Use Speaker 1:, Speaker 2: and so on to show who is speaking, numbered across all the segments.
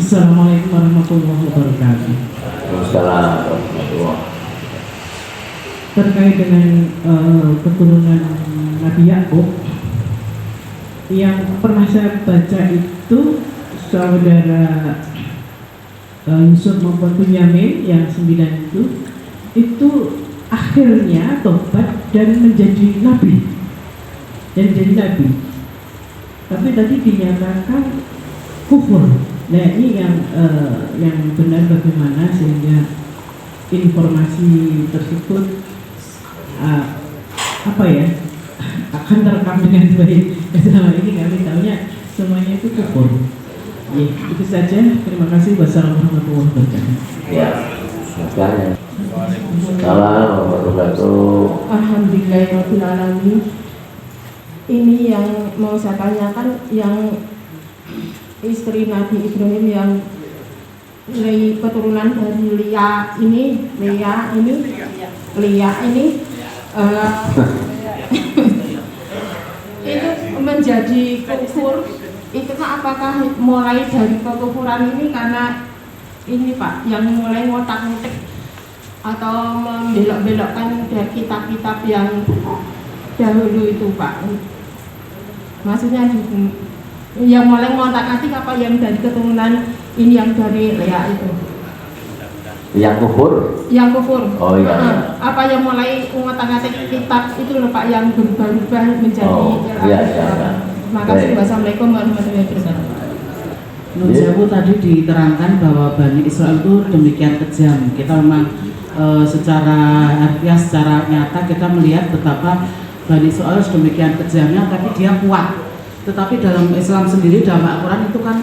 Speaker 1: Assalamualaikum warahmatullahi wabarakatuh.
Speaker 2: Assalamualaikum.
Speaker 1: Terkait dengan keturunan Nabi Yakub, yang pernah saya baca itu saudara Yusuf maupun Bunyamin yang 9 itu akhirnya tobat dan menjadi nabi. Tapi tadi dinyatakan kufur. Nah ini yang benar bagaimana sehingga informasi tersebut akan terekam dengan baik. Selama ini kami tahunya semuanya itu kufur. Ya, itu saja. Terima kasih. Wassalamualaikum warahmatullahi wabarakatuh.
Speaker 2: Ya, makanya. Assalamualaikum warahmatullahi wabarakatuh.
Speaker 3: Alhamdulillahirrahmanirrahim. Ini yang mau saya tanyakan, yang istri Nabi Ibrahim yang keturunan dari Lia ini itu menjadi kufur. Itu apakah mulai dari kekufuran ini karena ini Pak yang mulai ngotak-ngotik atau membelok-belokkan dari kitab-kitab yang dahulu itu Pak? Maksudnya yang mulai ngotak-ngatik apa yang dari keturunan ini yang dari Lea itu?
Speaker 2: Yang kufur? Yang kufur. Oh iya.
Speaker 3: Apa yang mulai ngotak-ngatik kitab itu loh Pak, yang berubah-ubah menjadi
Speaker 2: iya.
Speaker 3: Terima kasih. Wassalamualaikum warahmatullahi wabarakatuh.
Speaker 1: Menurut saya tadi diterangkan bahwa Bani Israel itu demikian kejam. Kita memang secara harfiah, secara nyata kita melihat betapa Bani Israel demikian kejamnya, tapi dia kuat. Tetapi dalam Islam sendiri, dalam Al-Quran itu kan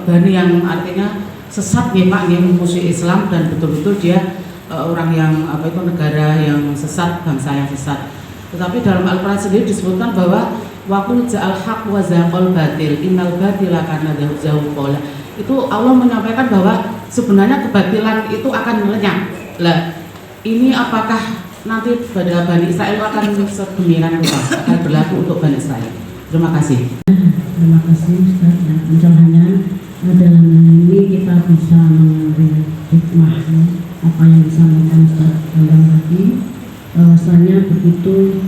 Speaker 1: Bani yang artinya sesat ya Pak, memusuhi Islam, dan betul-betul dia orang yang negara yang sesat, bangsa yang sesat. Tetapi dalam Al-Quran sendiri disebutkan bahwa waqul ja'al haq wa zaqal batil innal batila kana zahuqala. Itu Allah menyampaikan bahwa sebenarnya kebatilan itu akan lenyap. Lah, ini apakah nanti pada Bani Israel akan sedemikian rupa akan berlaku untuk Bani Israel? Terima kasih.
Speaker 4: Terima kasih Ustaz. Pencerahannya dalam hal ini kita bisa mengambil hikmah apa yang disampaikan Ustaz Bambang tadi, bahwasanya begitu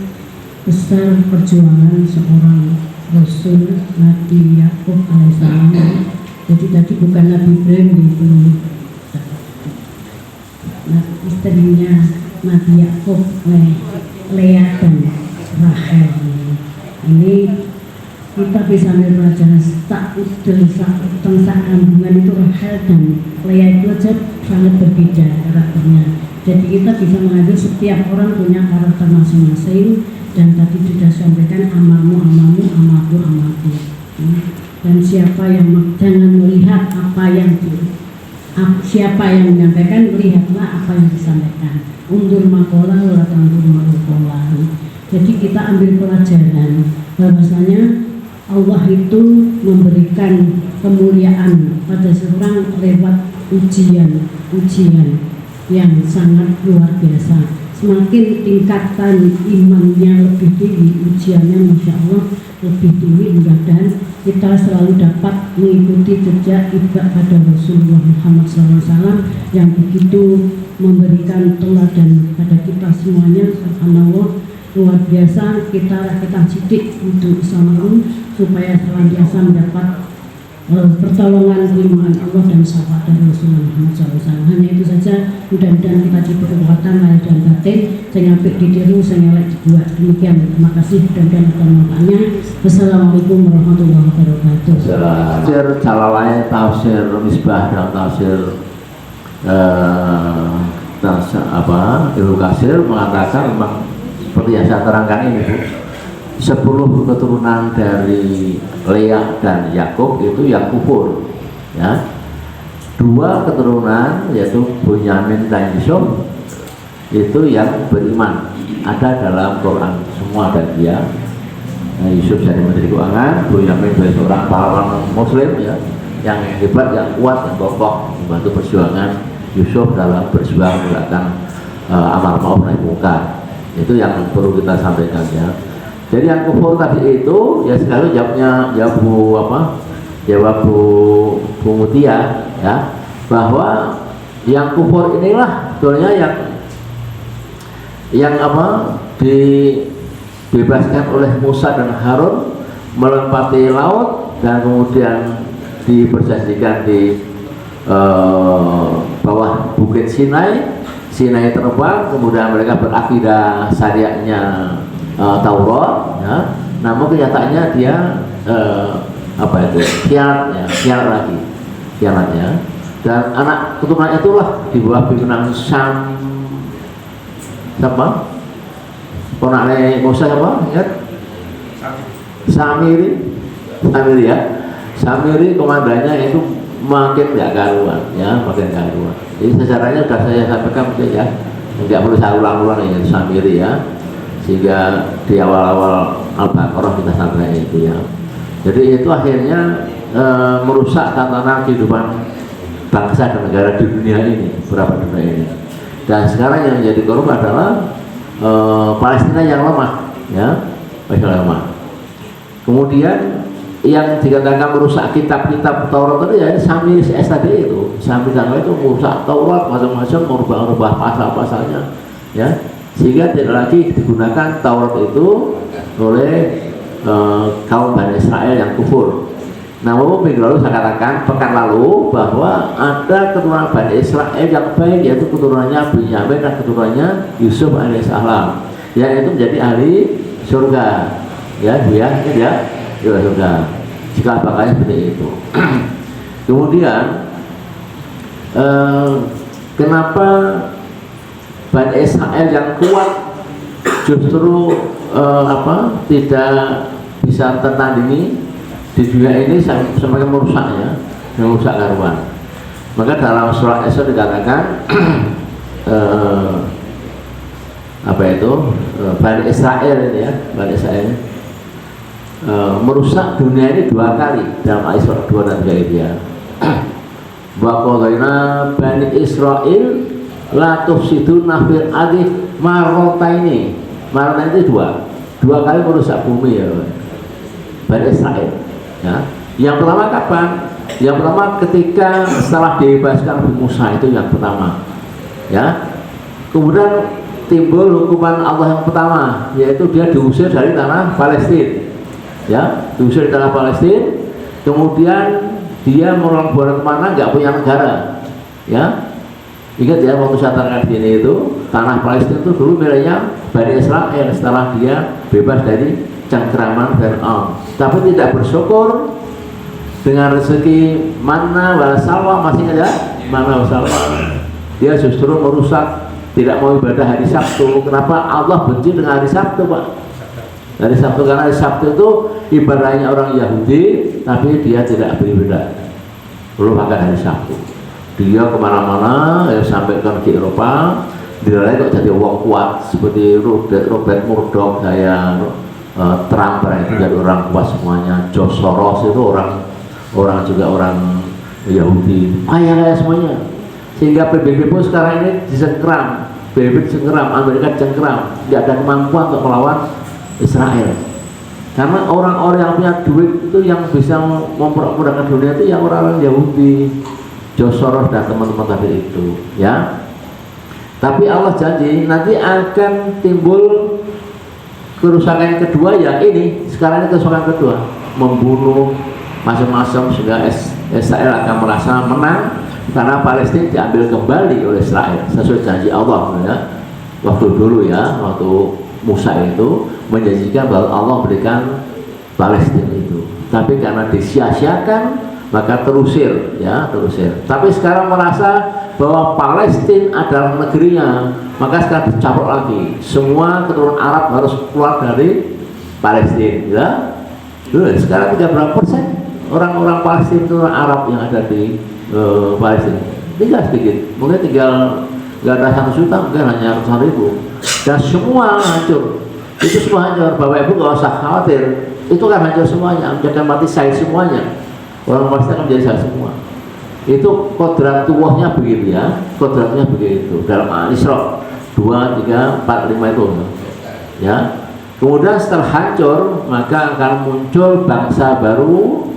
Speaker 4: besar perjuangan seorang Rasul Nabi Yakub alaihissalam. Jadi tadi bukan Nabi Ibrahim itu, istrinya Nabi Yakub, Lea dan Rahel. Ini kita bisa ambil pelajaran tentang kandungan itu. Rahel dan Lea itu aja sangat berbeda karakternya. Jadi kita bisa mengambil setiap orang punya karakter masing-masing, dan tadi sudah sampaikan amalmu, amalku. Dan siapa yang jangan melihat siapa yang menyampaikan, melihatlah apa yang disampaikan. Undur makola wa tandur makola. Jadi kita ambil pelajaran bahwasanya Allah itu memberikan kemuliaan pada seorang lewat ujian yang sangat luar biasa. Semakin tingkatan imannya lebih tinggi, ujiannya Masya Allah lebih tinggi, mudah-mudahan kita selalu dapat mengikuti jejak ibadah Rasulullah Muhammad SAW yang begitu memberikan teladan pada kita semuanya. Subhanallah, luar biasa. Kita sidik untuk selalu supaya senantiasa mendapat pertolongan kelimpahan Allah dan syafaat dari Rasulullah Muhammad SAW. Hanya itu saja. Mudah-mudahan kita diberi kekuatan lahir dan batin, saya nyampe ditiru, saya nyelek dibuat. Demikian, terima kasih dan manfaatnya. Wassalamualaikum warahmatullahi wabarakatuh.
Speaker 2: Tafsir Jalalai, tafsir Misbah, dan tafsir Ibnu Katsir mengatakan memang seperti yang saya terangkan ini, Bu. 10 keturunan dari Lea dan Yakub itu yang kufur, ya. 2 keturunan yaitu Bunyamin dan Yusuf itu yang beriman, ada dalam Quran semua, dan dia Yusuf jadi menteri keuangan, Bunyamin sebagai seorang pahlawan muslim, ya, yang hebat, yang kuat, yang kokoh membantu perjuangan Yusuf dalam berjuang menegakkan amar ma'ruf nahi munkar. Itu yang perlu kita sampaikan, ya. Jadi yang kufur tadi itu ya sekali jawabnya, jawab Bu Bu Mutia ya, bahwa yang kufur inilah sebenarnya yang apa dibebaskan oleh Musa dan Harun melewati laut dan kemudian diperjanjikan di bawah bukit Sinai terbang, kemudian mereka berakidah syariatnya Taurat ya. Namun kenyataannya dia khianatnya, dan anak keturunan itulah di bawah pimpinan ponaknya Musa apa? Ingat? Samiri komandannya itu makin gak karuan ya, makin karuan. Jadi sejarahnya sudah saya sampaikan mungkin ya, nggak perlu saya ulang-ulang ya Samiri ya, sehingga di awal-awal Al-Baqarah kita sampaikan itu ya. Jadi itu akhirnya merusak tatanan kehidupan bangsa dan negara di dunia ini, beberapa dunia ini. Dan sekarang yang menjadi korban adalah Palestina yang lemah ya, Palestina lemah. Kemudian yang dikatakan merusak kitab-kitab Taurat tadi ya Samiri tadi itu, Samiri itu merusak Taurat macam-macam, merubah pasal-pasalnya ya, sehingga tidak lagi digunakan Taurat itu oleh kaum Bani Israel yang kufur. Namun minggu lalu saya katakan, pekan lalu, bahwa ada keturunan Bani Israel yang baik, yaitu keturunannya Binyamin dan keturunannya Yusuf alaihissalam, yang itu menjadi ahli surga ya, surga jika bakalnya seperti itu. Kemudian kenapa Bani Israel yang kuat justru tidak bisa tertandingi di dunia ini, semakin merusaknya, merusak karuan. Maka dalam surah Esra dikatakan Bani Israel ini ya, Bani Israel merusak dunia ini 2 kali dalam Al-Isra 2 dan 3 itu ya. Wa qadaina Bani Israil la tufsiduna fil ardi marrataini. Marrataini itu 2 kali merusak bumi ya, Bani Israel ya. Yang pertama kapan? Yang pertama ketika setelah dibebaskan Nabi Musa, itu yang pertama ya. Kemudian timbul hukuman Allah yang pertama, yaitu dia diusir dari tanah Palestina ya, diusir dari tanah Palestina. Kemudian dia merong buat kemana, nggak punya negara ya. Ingat ya, waktu saya terangkan di sini itu, tanah Palestina itu dulu miliknya Bani Israel setelah dia bebas dari cengkeraman Fir'aun, tapi tidak bersyukur dengan rezeki mana wal salwa, masih ada mana wal salwa. Dia justru merusak, tidak mau ibadah hari Sabtu. Kenapa Allah benci dengan hari Sabtu, Pak? Hari Sabtu karena hari Sabtu itu ibadahnya orang Yahudi, tapi dia tidak beribadah, melupakan hari Sabtu. Dia kemana-mana ya, sampai ke Eropa, dia kok jadi orang kuat seperti Robert Murdoch, saya Trump itu jadi orang kuat semuanya. George Soros itu orang juga orang Yahudi, kaya semuanya. Sehingga PBB pun sekarang ini disengkeram, PBB disengkeram, Amerika disengkeram, tidak ada kemampuan untuk melawan Israel. Karena orang-orang yang punya duit itu, yang bisa mempermudahan dunia itu yang orang-orang Yahudi, George Soros dan teman-teman tadi itu ya. Tapi Allah janji nanti akan timbul kerusakan yang kedua ya, ini sekarang ini kerusakan kedua, membunuh macam-macam, sehingga Israel akan merasa menang karena Palestina diambil kembali oleh Israel sesuai janji Allah ya. Waktu dulu ya, waktu Musa itu menjanjikan bahwa Allah berikan Palestina itu, tapi karena disia-siakan maka terusir ya, terusir. Tapi sekarang merasa bahwa Palestina adalah negerinya, maka sekarang dicaplok lagi, semua keturunan Arab harus keluar dari Palestina ya. Sekarang 30% orang-orang Palestina keturunan Arab yang ada di Palestina tinggal sedikit, mungkin tinggal nggak ada 1 juta, mungkin hanya ratusan ribu, dan semua hancur. Itu semua hancur, Bapak Ibu nggak usah khawatir, itu kan hancur semuanya, menjadi mati syahid semuanya. Orang Palestina akan menjadi syahid semua. Itu kodrat tuwahnya begitu ya, kodratnya begitu dalam Al-Isra 2, 3, 4, 5 itu ya. Kemudian setelah hancur maka akan muncul bangsa baru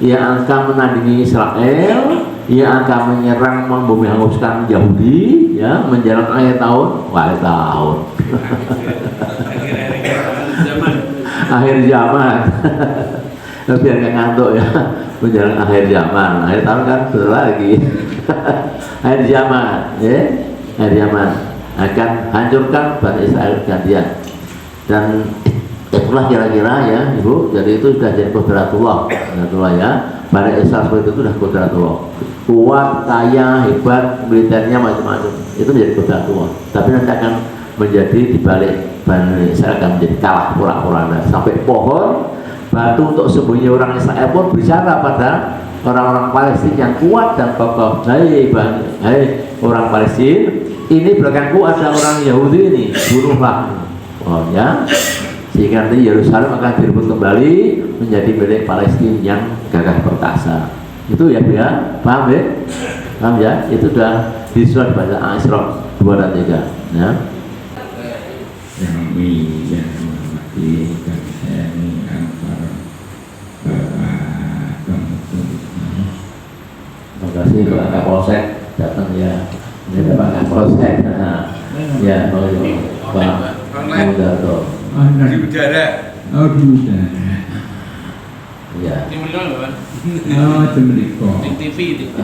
Speaker 2: yang akan menandingi Israel, yang akan menyerang membumi hanguskan Yahudi, ya, menjelang akhir tahun, akhir zaman. Biar nggak ngantuk ya, menjelang akhir zaman. Akhir tahun kan betul lagi. Akhir zaman, ya, akhir zaman akan hancurkan Bani Israel gantian. Dan itulah kira-kira ya Ibu, jadi itu sudah jadi kodratullah ya. Bani Israel seperti itu sudah kodratullah, kuat, kaya, hebat, militernya macam-macam, itu menjadi kodratullah. Tapi nanti akan menjadi dibalik, Bani Israel akan menjadi kalah pura-pura. Sampai pohon batu untuk sembunyi orang Israel pun bicara pada orang-orang Palestina yang kuat dan kokoh. Hai orang Palestina, ini belakangku ada orang Yahudi ini, bunuhlah. Oh ya, sehingga nanti Yerusalem akan direbut kembali menjadi milik Palestina yang gagah perkasa. Itu ya Bu ya, paham ya? Paham ya? Itu sudah di surat baca Isra 2 dan 3 ya.
Speaker 5: Kami yang menghormati dan sayangi antara Bapak Pemutus.
Speaker 2: Terima kasih Pak Kapolsek datang ya. Ini Pak Kapolsek. Ya, Pak Mudarto.
Speaker 5: Di udara. Oh, di udara.
Speaker 2: Ya.
Speaker 6: Ini mereka lho, Pak.
Speaker 5: Oh, di mereka.
Speaker 6: Di TV itu.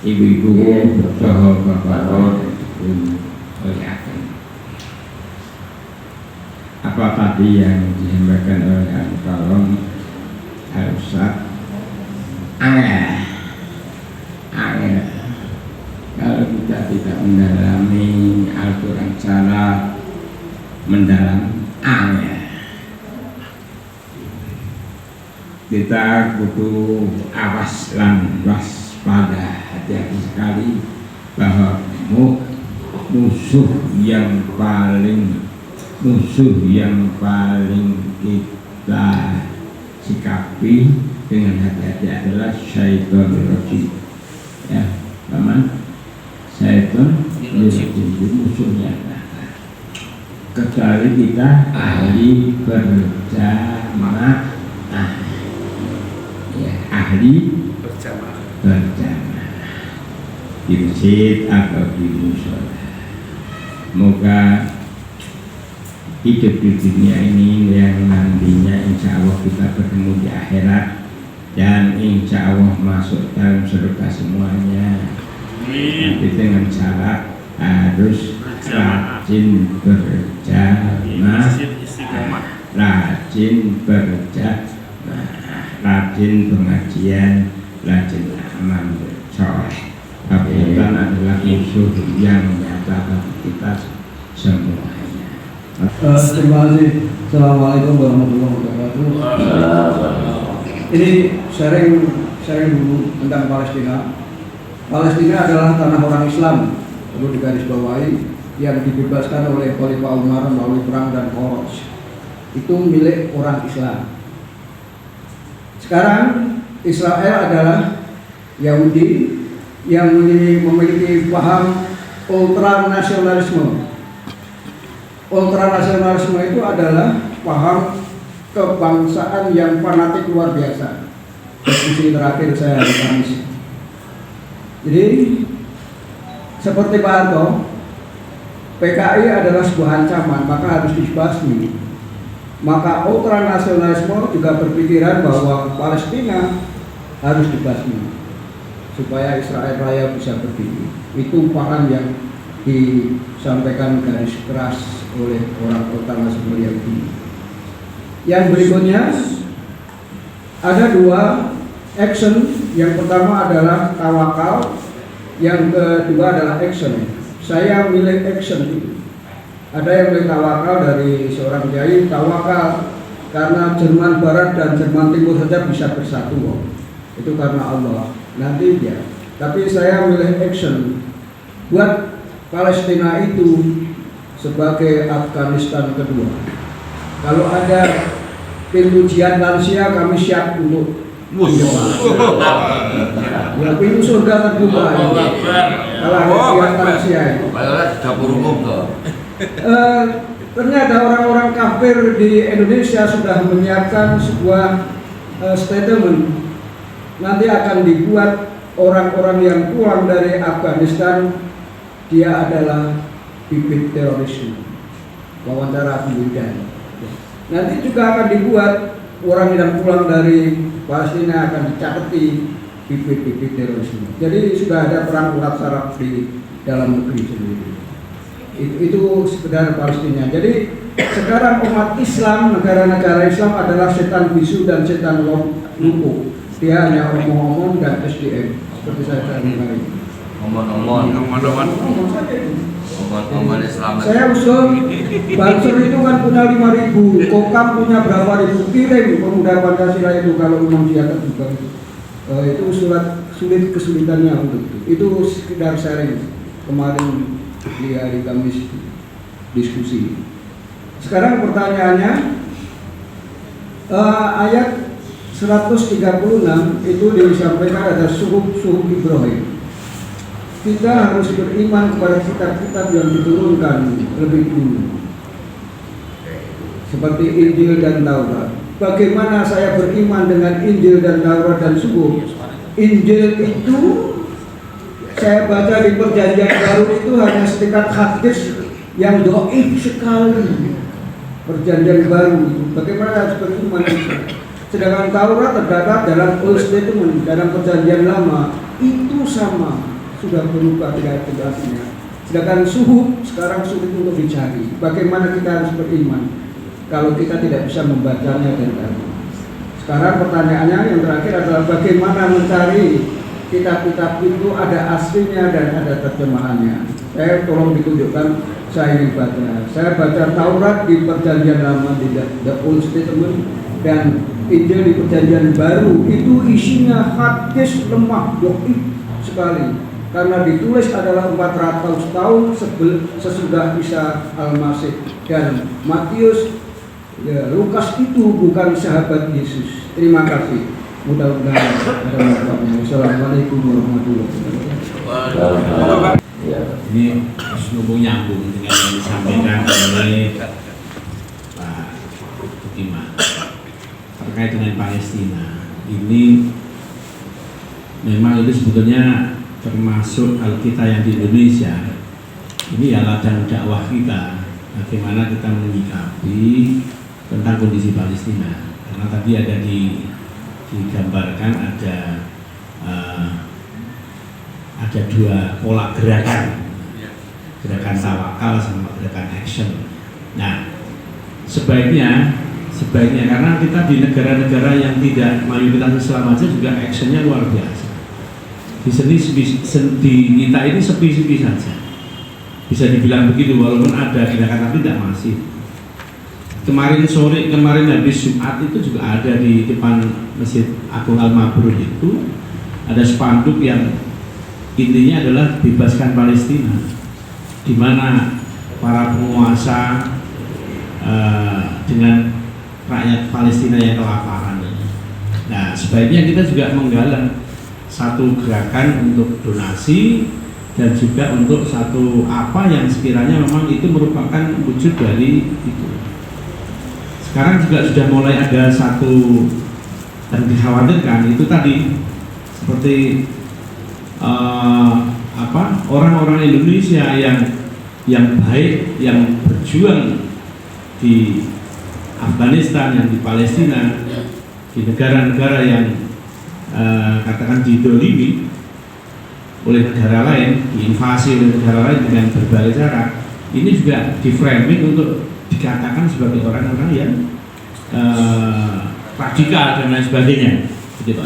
Speaker 5: Ibu-ibu, bapak-bapak, apa tadi yang disampaikan oleh Al-Kalom Al-Ustaz? Angel. Kalau kita tidak mendalami Al-Quran secara mendalam, angel. Kita butuh awas dan waspada, hati-hati sekali bahwa musuh yang paling kita sikapi dengan hati-hati adalah syaitan rajim. Ya, teman, syaitan rajim itu musuhnya. Kecuali kita ahli berjamaah, ya, ahli berjamaah di masjid atau di musola. Semoga hidup di dunia ini yang nantinya insya Allah kita bertemu di akhirat dan insya Allah masuk dalam surga semuanya. Tapi dengan syarat harus rajin berjamaah, rajin rajin pengajian, rajin amal soleh. Kebetulan adalah musuh yang nyata bagi kita semuanya.
Speaker 7: Terima kasih. Assalamualaikum warahmatullahi wabarakatuh. Ini sharing dulu tentang Palestina. Palestina adalah tanah orang Islam, perlu digarisbawahi, yang dibebaskan oleh Khalifah Umar melalui perang dan Khoros. Itu milik orang Islam. Sekarang Israel adalah Yahudi yang memiliki paham ultranasionalisme. Ultranasionalisme itu adalah paham kebangsaan yang fanatik luar biasa. Diskusi terakhir saya hari Kamis. Jadi seperti Pak Harto, PKI adalah sebuah ancaman, maka harus dibasmi. Maka ultranasionalisme juga berpikiran bahwa Palestina harus dibasmi supaya Israel Raya bisa berdiri. Itu paham yang disampaikan garis keras oleh orang utama seperti Yahudi. Yang berikutnya ada dua action. Yang pertama adalah tawakal, yang kedua adalah action. Saya milih action itu. Ada yang milih tawakal dari seorang kiai, tawakal karena Jerman Barat dan Jerman Timur saja bisa bersatu. Itu karena Allah. Nanti ya. Tapi saya milih action. Buat Palestina itu sebagai Afghanistan kedua. Kalau ada pintu jihad lansia, kami siap untuk ya, pintu surga terbuka. Kalau ada jihad lansia itu. Ternyata orang-orang kafir di Indonesia sudah menyiapkan sebuah statement nanti akan dibuat orang-orang yang pulang dari Afghanistan dia adalah bibit terorisme. Wawancara Abu Wildan. Nanti juga akan dibuat orang yang pulang dari Palestina akan dicatati bibit-bibit terorisme. Jadi sudah ada perang urat saraf di dalam negeri sendiri. Itu sekedar Palestina. Jadi sekarang umat Islam, negara-negara Islam adalah setan bisu dan setan lumpuh. Dia hanya omong-omong dan SDM seperti saya tadi hari.
Speaker 6: Omong-omong Islam.
Speaker 7: Saya usul Banser itu kan punya 5.000, Kokam punya berapa ribu, kirim pemuda Pancasila itu kalau memang dia terbuka. Itu sulit kesulitannya untuk itu. Itu sekedar sharing kemarin di hari Kamis diskusi. Sekarang pertanyaannya, ayat 136 itu disampaikan ada suhuf Ibrahim. Kita harus beriman kepada kitab-kitab yang diturunkan lebih dulu, seperti Injil dan Taurat. Bagaimana saya beriman dengan Injil dan Taurat dan suhuf? Injil itu saya baca di Perjanjian Baru itu hanya setingkat hadis yang dhaif sekali. Perjanjian Baru, bagaimana harus beriman? Sedangkan Taurat terdapat dalam Old Testament, dalam Perjanjian Lama itu sama, sudah berubah tidak artinya. Sedangkan suhuf sekarang sulit untuk dicari. Bagaimana kita harus beriman kalau kita tidak bisa membacanya dan tahu? Sekarang pertanyaannya yang terakhir adalah bagaimana mencari kitab-kitab itu ada aslinya dan ada terjemahannya. Saya tolong ditunjukkan, saya ingin baca. Saya baca Taurat di Perjanjian Lama di The Old Testament dan Injil di Perjanjian Baru itu isinya hadis lemah, dhaif sekali. Karena ditulis adalah 400 tahun sesudah Isa Al-Masih, dan Matius, Lukas itu bukan sahabat Yesus. Terima kasih. Mudah-mudahan ada manfaatnya. Assalamualaikum warahmatullahi wabarakatuh.
Speaker 5: Ini sambung nyambung dengan yang disampaikan oleh Pak Budiman terkait dengan Palestina. Ini memang itu sebetulnya termasuk hal kita yang di Indonesia. Ini ya ladang dakwah kita, bagaimana kita menyikapi tentang kondisi Palestina. Karena tadi ada digambarkan ada dua pola gerakan tawakal sama gerakan action. Nah, sebaiknya karena kita di negara-negara yang tidak mayoritas Islam aja juga actionnya luar biasa. Di kita ini sepi-sepi saja, bisa dibilang begitu, walaupun ada gerakan tapi tidak masif. Kemarin habis Jumat itu juga ada di depan Masjid Agung Al-Mabrur itu ada spanduk yang intinya adalah bebaskan Palestina, di mana para penguasa dengan rakyat Palestina yang kelaparan. Nah, sebaiknya kita juga menggalang satu gerakan untuk donasi dan juga untuk satu apa yang sekiranya memang itu merupakan wujud dari itu. Sekarang juga sudah mulai ada satu dan dikhawatirkan itu tadi seperti orang-orang Indonesia yang baik, yang berjuang di Afghanistan, yang di Palestina, di negara-negara yang katakan didolimi oleh negara lain, diinvasi oleh negara lain dengan berbagai cara. Ini juga di framing untuk dikatakan sebagai orang-orang yang radikal dan lain sebagainya, gitu.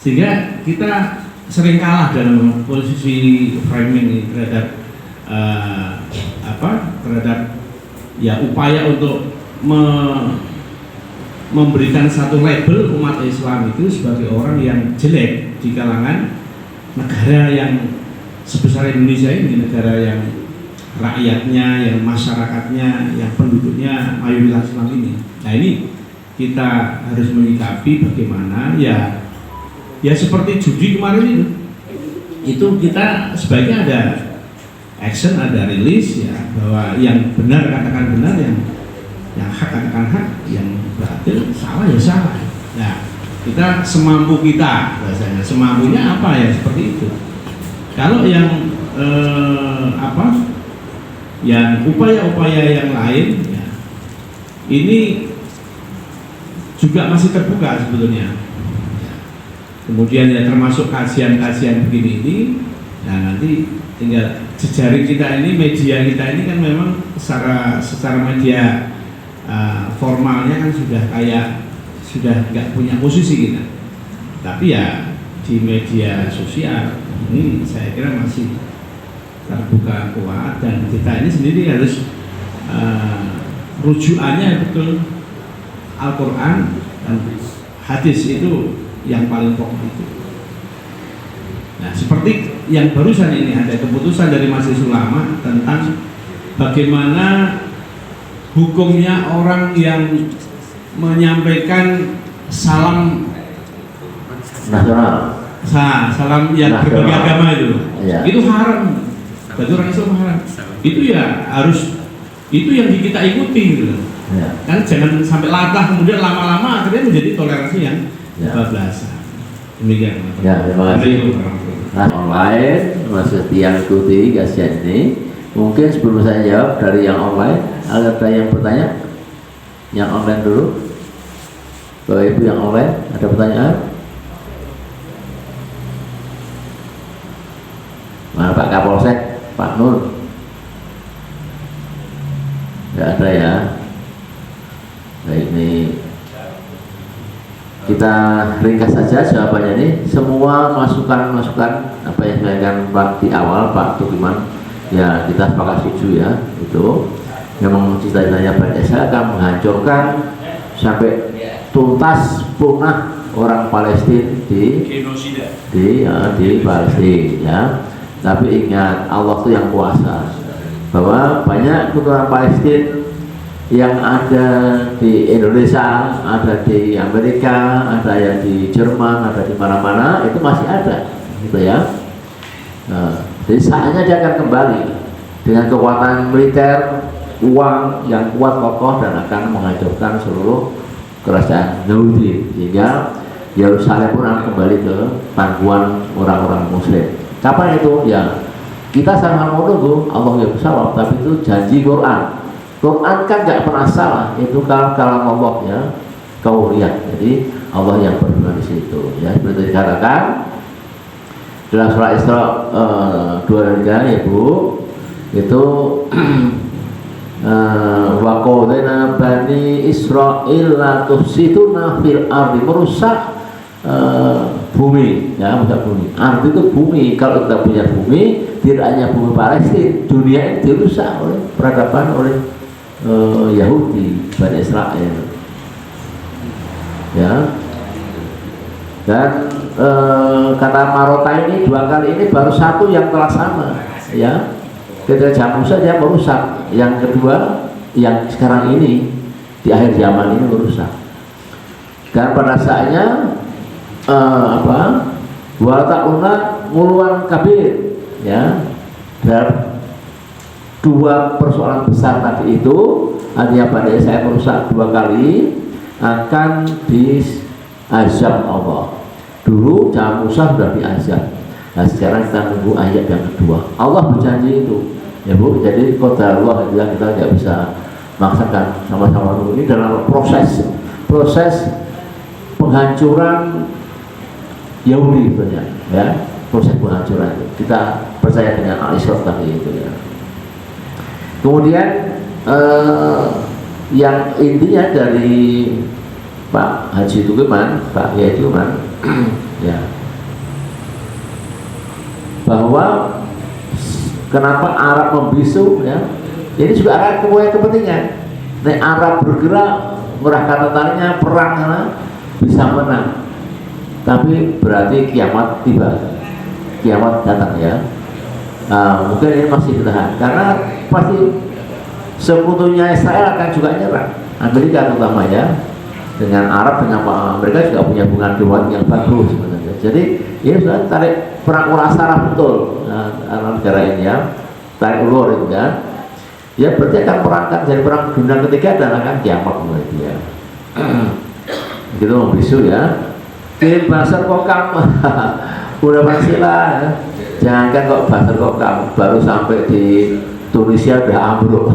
Speaker 5: Sehingga kita sering kalah dalam posisi framing terhadap ya upaya untuk memberikan satu label umat Islam itu sebagai orang yang jelek di kalangan negara yang sebesar Indonesia ini, negara yang rakyatnya, yang masyarakatnya, yang penduduknya mayoritas Islam ini. Nah, ini kita harus menyikapi bagaimana ya seperti judi kemarin itu kita sebaiknya ada action, ada rilis ya, bahwa yang benar katakan benar, yang hak katakan hak, yang batil salah ya salah. Nah, kita semampu kita bahasanya. Semampunya apa ya seperti itu. Kalau yang yang upaya-upaya yang lain ya, ini juga masih terbuka sebetulnya. Kemudian ya termasuk kajian-kajian begini ini, nah nanti tinggal jejaring kita ini, media kita ini kan memang secara media formalnya kan sudah nggak punya posisi kita. Tapi ya di media sosial ini saya kira masih terbuka kuat, dan kita ini sendiri harus rujukannya betul Al-Quran dan hadis itu yang paling pokok itu. Nah, seperti yang barusan ini ada keputusan dari Majelis Ulama tentang bagaimana hukumnya orang yang menyampaikan salam
Speaker 2: nasional,
Speaker 5: salam yang berbagai agama itu haram. Bagi orang Islam haram. Itu ya harus, itu yang kita ikuti gitu.
Speaker 2: Ya.
Speaker 5: Kan jangan sampai latah kemudian lama-lama akhirnya menjadi toleransi yang bablasan. Demikian.
Speaker 2: Ya, terima kasih. Nah, online masih yang ikuti kajian ini. Mungkin sebelum saya jawab dari yang online, ada yang bertanya? Yang online dulu. Bapak Ibu yang online, ada pertanyaan? Mana Pak Kapolsek, Pak Nur? Tidak ada ya. Baik, ini kita ringkas saja jawabannya ini. Semua masukan-masukan apa yang disampaikan Pak di awal, Pak Tukiman, ya kita sepakat setuju ya. Itu memang cita-citanya Bangsa akan menghancurkan sampai tuntas punah orang Palestina di Palestina ya. Tapi ingat, Allah itu yang kuasa, bahwa banyak keturunan Palestina yang ada di Indonesia, ada di Amerika, ada yang di Jerman, ada di mana-mana, itu masih ada, gitu ya. Nah, jadi saatnya dia akan kembali dengan kekuatan militer, uang yang kuat kokoh, dan akan menghancurkan seluruh kerajaan Yahudi, sehingga Yerusalem pun akan kembali ke pangkuan orang-orang Muslim. Kapan itu? Ya kita sama menunggu, Allah yang bersawab, tapi itu janji Quran. Quran kan gak pernah salah, itu kalau Allah ya, kau lihat. Jadi Allah yang berfirman di situ. Ya seperti dikatakan dalam surah Isra 23 ya Bu, itu wa qawlana bani Israil la tufsiduna fil ardi, merusak bumi ya, bukan bumi. Arti itu bumi. Kalau kita punya bumi, tidak hanya bumi Palestina, dunia ini dirusak oleh peradaban, oleh Yahudi, Bani Israel ya. Dan kata Marota ini 2 kali ini baru satu yang terlaksana ya. Ketika zaman Musa dia merusak, yang kedua yang sekarang ini di akhir zaman ini merusak. Dan pada saatnya ta'una nguluan kabir ya, dan 2 persoalan besar tadi itu artinya pada saya merusak 2 kali akan diazab Allah. Dulu zaman Musa sudah diazab, nah sekarang kita tunggu ayat yang kedua. Allah berjanji itu ya Bu, jadi qadar Allah itu yang kita tidak bisa maksakan. Sama-sama dulu ini dalam proses penghancuran Yahudi sebenarnya ya, proses penghancuran itu kita percaya dengan Al-Isra tadi itu ya. Kemudian yang intinya dari Pak Haji Tukiman, Pak Kiai Tukiman ya, bahwa kenapa Arab membisu ya, ini juga ada kepentingan. Nek Arab bergerak merahkan tentaranya perang sana bisa menang, tapi berarti kiamat tiba, kiamat datang ya. Mungkin ini masih ditahan karena pasti sekutunya Israel akan juga nyerang, Amerika terutama ya, dengan Arab, dengan mereka juga punya hubungan diplomatik yang bagus sebenarnya. Jadi ini sudah tarik perang ulas saraf betul dalam negara ini ya, tarik ulur itu kan ya, berarti akan perangkan jadi perang dunia ketiga dan akan kiamat mulai dia gitu membisu ya. kirim buzzer kok kamu udah Pancasila ya. Jangankan kok buzzer kok kamu baru sampai di Tunisia udah ambruk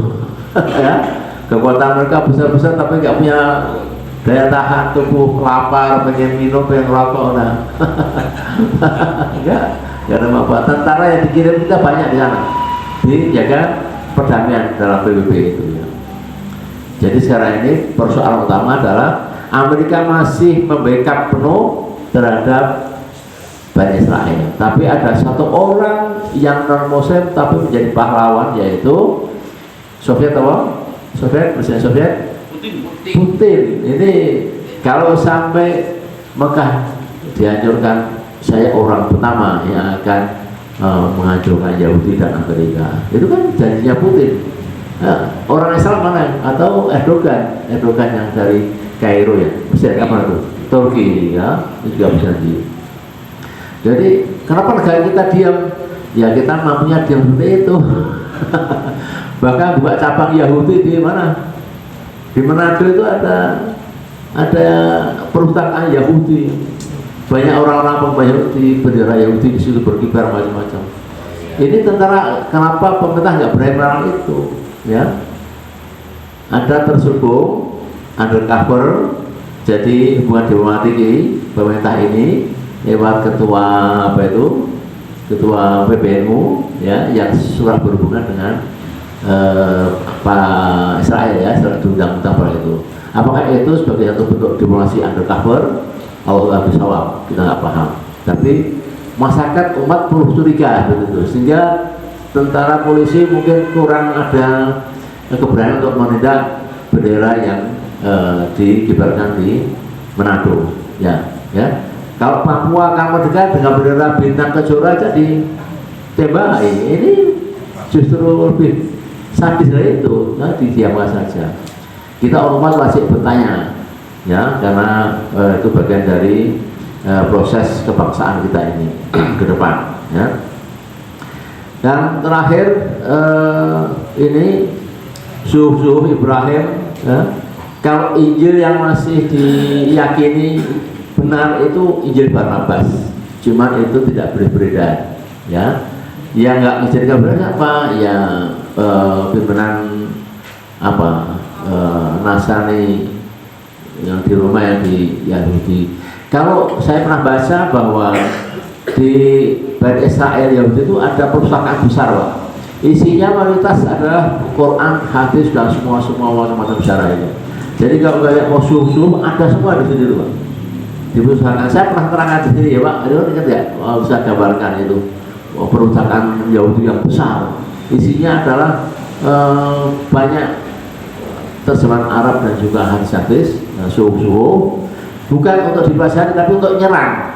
Speaker 2: ya. Kekuatan mereka besar-besar tapi nggak punya daya tahan tubuh, lapar, pengen minum, pengen rokok, nah enggak ada apa. Tentara yang dikirim kita banyak di sana dijaga perdamaian dalam PBB itu ya. Jadi sekarang ini persoalan utama adalah Amerika masih membackup penuh terhadap Bani Israel, tapi ada satu orang yang non Muslim tapi menjadi pahlawan, yaitu Soviet apa? Presiden Soviet Putin. Ini kalau sampai Mekah dihancurkan, saya orang pertama yang akan menghancurkan Yahudi dan Amerika. Itu kan janjinya Putin. Nah, orang Islam mana? Atau Erdogan yang dari Kairo ya, Mesir apa itu? Turki ya, itu juga bisa di. Jadi kenapa negara kita diam? Ya kita mampunya diam seperti itu. Bahkan buka cabang Yahudi di mana? Di Manado itu ada perusahaan Yahudi. Banyak orang-orang pembayar Yahudi, bendera Yahudi di situ berkibar macam-macam. Ini tentara, kenapa pemerintah nggak berani melarang itu? Ya, ada tersubung undercover, jadi hubungan diplomatik pemerintah ini lewat ketua ketua PBNU ya, yang surat berhubungan dengan Pak Israel ya, surat diundang-undang pada itu. Apakah itu sebagai satu bentuk diplomasi undercover? Allah bisawab, kita nggak paham. Tapi masyarakat umat perlu curiga begitu, sehingga tentara polisi mungkin kurang ada keberanian untuk menindak bendera yang dikibarkan di Manado ya. Kalau Papua kamu dekat dengan bendera bintang kejora jadi tembak, ini justru lebih sadis dari itu. Nah, didiamkan saja. Kita umat wajib bertanya ya, karena itu bagian dari proses kebangsaan kita ini ke depan ya. Dan terakhir ini suhu Ibrahim ya. Kalau Injil yang masih diyakini benar itu Injil Barnabas, cuman itu tidak beredar ya. Yang nggak menjadikan benar apa ya, pimpinan apa Nasrani yang di Roma, yang di Yahudi. Kalau saya pernah baca bahwa di Bani Israel Yahudi itu ada perpustakaan besar, Pak. Isinya mayoritas adalah Quran, hadis dan semua macam-macam sejarah itu. Jadi kalau kayak musuh ada semua di sini, Pak. Di perpustakaan saya pernah terangkan di sini ya, Pak. Ada ingat ya? Bisa gambarkan itu perpustakaan Yahudi yang besar. Isinya adalah banyak terjemahan Arab dan juga hadis-hadis, suhu bukan untuk dipelajari tapi untuk nyerang.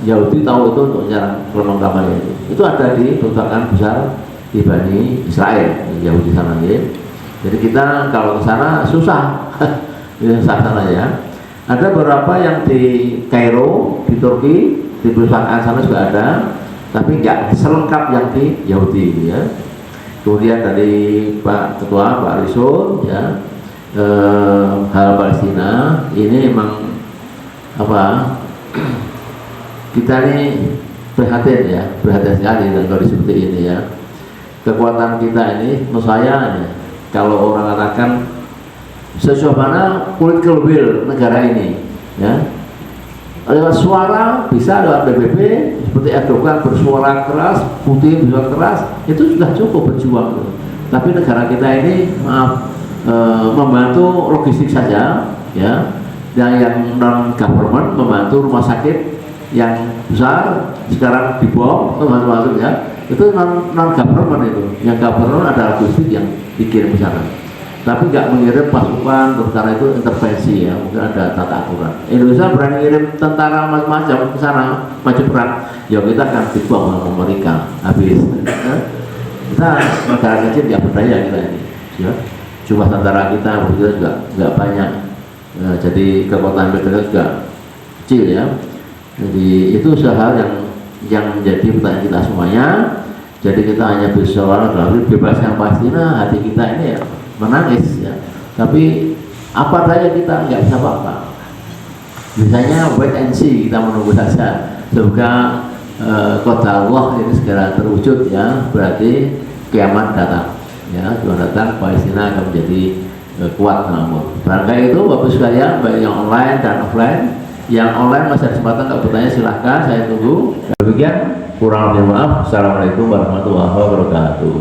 Speaker 2: Yahudi tahu itu untuk nyerang kelompok itu ada di perpustakaan besar di Bani Israel Yahudi sana ya. Jadi kita kalau ke sana susah di sana ya. Ada beberapa yang di Kairo, di Turki, di perpustakaan sana juga ada, tapi nggak selengkap yang di Yahudi ya. Kemudian dari Pak Ketua, Pak Risul ya, hal Palestina ini memang apa, kita ini prihatin sekali dengan kondisi seperti ini ya. Kekuatan kita ini, menurut saya ya, kalau orang katakan sejauh mana kulit kelbil negara ini ya, lewat suara bisa, lewat PBB seperti Erdogan bersuara keras, Putin bersuara keras, itu sudah cukup berjuang. Tapi negara kita ini membantu logistik saja ya, yang non government membantu rumah sakit yang besar sekarang dibom masuk ya, itu non government itu. Yang government adalah logistik yang dikirim ke sana, tapi nggak mengirim pasukan terus, karena itu intervensi ya, mungkin ada tata aturan. Indonesia berani ngirim tentara macam-macam ke sana maju perang, ya kita akan dibuang sama Amerika habis. Kita negara kecil nggak berdaya kita ini ya. Jumlah tentara kita juga nggak banyak jadi kekuatan militer juga kecil ya. Jadi itu hal yang menjadi pertanyaan kita semuanya. Jadi kita hanya bersuara dalam bebaskan Palestina, hati kita ini ya menangis ya, tapi apa daya kita nggak bisa apa-apa. Biasanya wait and see, kita menunggu saja. Semoga qada Allah ini segera terwujud ya, berarti kiamat datang. Ya, Tuhan datang, Palestina akan menjadi kuat makmur. Barangkali itu Bapak sekalian, baik yang online dan offline. Yang online masih ada kesempatan untuk bertanya, silahkan, saya tunggu. Demikian, kurang lebih maaf. Assalamualaikum warahmatullahi wabarakatuh.